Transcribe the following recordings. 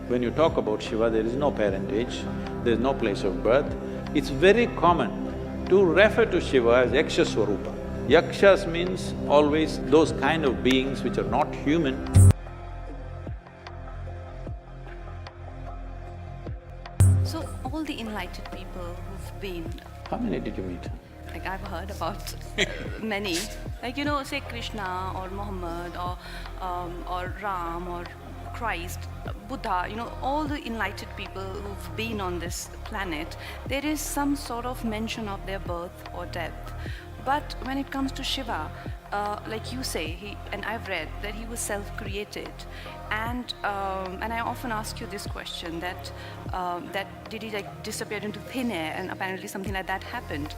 When you talk about Shiva, there is no parentage, there is no place of birth. It's very common to refer to Shiva as Yaksha Swarupa. Yakshas means always those kind of beings which are not human. So, all the enlightened people who've been… How many did you meet? Like, I've heard about many. Like, say Krishna or Muhammad or Ram or Christ, Buddha, all the enlightened people who've been on this planet, there is some sort of mention of their birth or death. But when it comes to Shiva, like you say, and I've read that he was self-created, and I often ask you this question, that did he like disappear into thin air, and apparently something like that happened.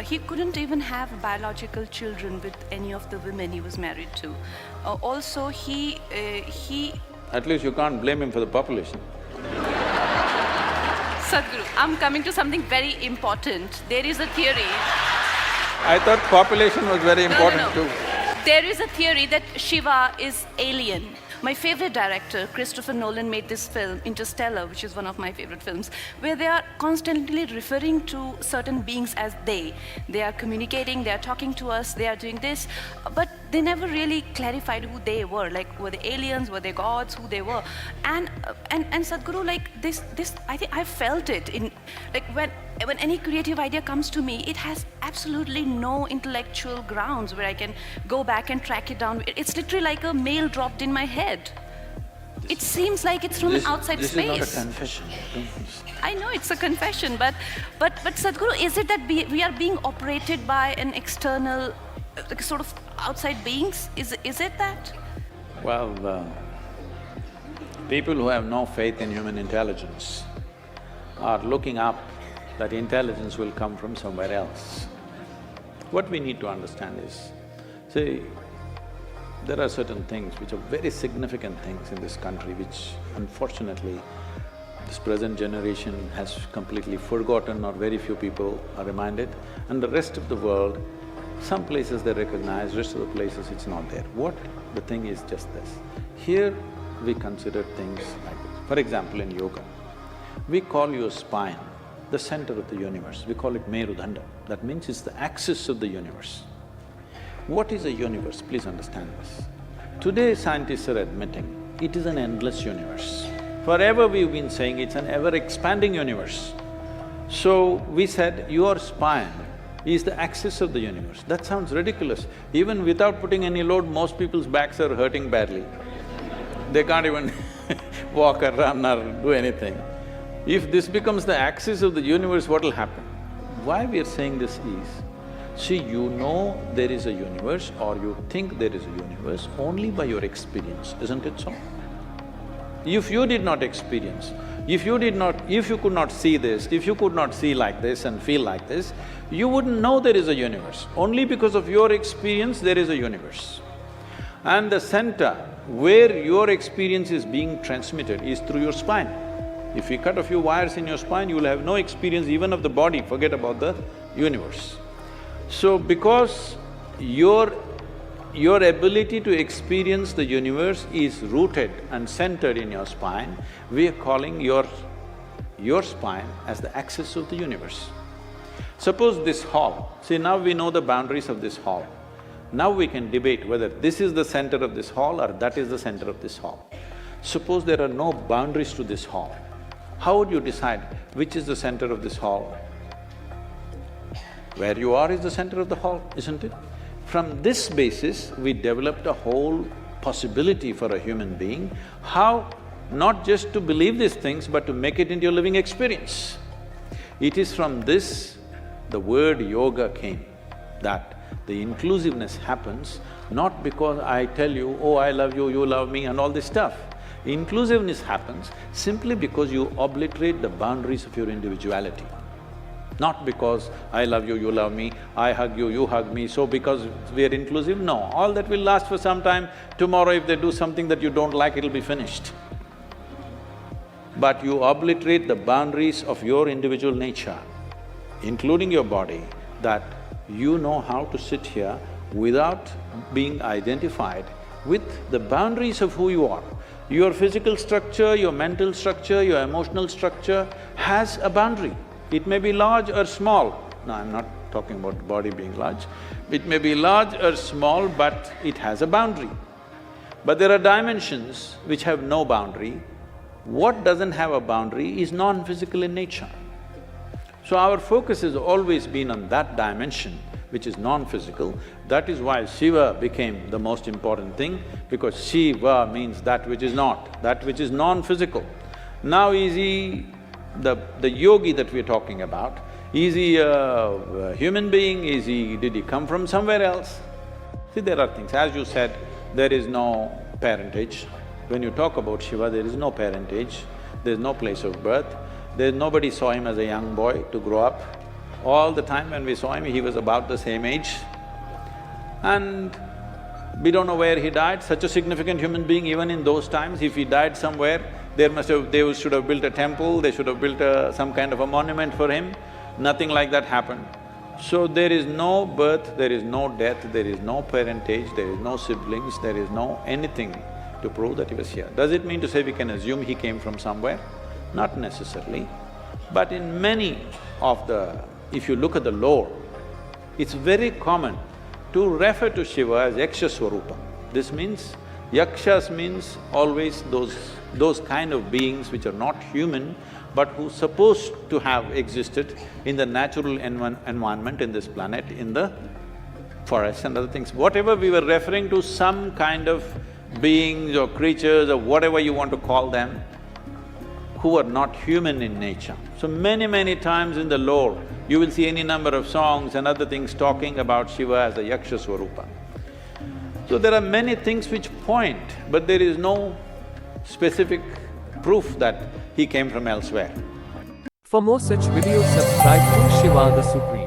He couldn't even have biological children with any of the women he was married to. Also, he… At least you can't blame him for the population. Sadhguru, I'm coming to something very important. There is a theory… I thought population was very important No. too. There is a theory that Shiva is alien. My favorite director, Christopher Nolan, made this film, Interstellar, which is one of my favorite films, where they are constantly referring to certain beings as they. They are communicating, they are talking to us, they are doing this, but they never really clarified who they were. Like, were they aliens, were they gods, who they were? And Sadhguru, like this, I think I felt it in, like when any creative idea comes to me, it has absolutely no intellectual grounds where I can go back and track it down. It's literally like a mail dropped in my head. It seems like it's from an outside space. This is not a confession. I know it's a confession, but Sadhguru, is it that we are being operated by an external, sort of outside beings? Is it that? Well, people who have no faith in human intelligence are looking up that intelligence will come from somewhere else. What we need to understand is, see, there are certain things which are very significant things in this country which unfortunately this present generation has completely forgotten, or very few people are reminded, and the rest of the world, some places they recognize, rest of the places it's not there. What the thing is just this, here we consider things like this. For example, in yoga, we call your spine the center of the universe, we call it Merudanda. That means it's the axis of the universe. What is a universe? Please understand this. Today scientists are admitting it is an endless universe. Forever we've been saying it's an ever-expanding universe. So we said your spine is the axis of the universe. That sounds ridiculous. Even without putting any load, most people's backs are hurting badly. They can't even walk or run or do anything. If this becomes the axis of the universe, what'll happen? Why we are saying this is, see, you know there is a universe or you think there is a universe only by your experience, isn't it so? If you did not experience, if you could not see this, if you could not see like this and feel like this, you wouldn't know there is a universe. Only because of your experience there is a universe. And the center where your experience is being transmitted is through your spine. If you cut a few wires in your spine, you will have no experience even of the body, forget about the universe. So, because your ability to experience the universe is rooted and centered in your spine, we are calling your spine as the axis of the universe. Suppose this hall, see now we know the boundaries of this hall. Now we can debate whether this is the center of this hall or that is the center of this hall. Suppose there are no boundaries to this hall, how would you decide which is the center of this hall? Where you are is the center of the hall, isn't it? From this basis, we developed a whole possibility for a human being, how not just to believe these things, but to make it into your living experience. It is from this the word yoga came, that the inclusiveness happens not because I tell you, oh, I love you, you love me and all this stuff. Inclusiveness happens simply because you obliterate the boundaries of your individuality. Not because I love you, you love me, I hug you, you hug me, so because we are inclusive, no. All that will last for some time. Tomorrow if they do something that you don't like, it'll be finished. But you obliterate the boundaries of your individual nature, including your body, that you know how to sit here without being identified with the boundaries of who you are. Your physical structure, your mental structure, your emotional structure has a boundary. It may be large or small. No, I'm not talking about body being large. It may be large or small, but it has a boundary. But there are dimensions which have no boundary. What doesn't have a boundary is non-physical in nature. So our focus has always been on that dimension, which is non-physical. That is why Shiva became the most important thing, because Shiva means that which is not, that which is non-physical. Now is he the yogi that we're talking about, is he a human being, did he come from somewhere else? See, there are things, as you said, there is no parentage. When you talk about Shiva, there is no parentage, there's no place of birth, nobody saw him as a young boy to grow up. All the time when we saw him, he was about the same age. And we don't know where he died, such a significant human being. Even in those times, if he died somewhere, they should have built a temple, they should have built some kind of a monument for him. Nothing like that happened. So there is no birth, there is no death, there is no parentage, there is no siblings, there is no anything to prove that he was here. Does it mean to say we can assume he came from somewhere? Not necessarily. But in many of if you look at the lore, it's very common to refer to Shiva as Yaksha Swarupa. This means, Yakshas means always those kind of beings which are not human, but who supposed to have existed in the natural environment in this planet, in the forests and other things. Whatever we were referring to, some kind of beings or creatures or whatever you want to call them, who are not human in nature. So many times in the lore, you will see any number of songs and other things talking about Shiva as a Yaksha Swarupa. So there are many things which point, but there is no specific proof that he came from elsewhere. For more such videos, subscribe to Shiva the Supreme.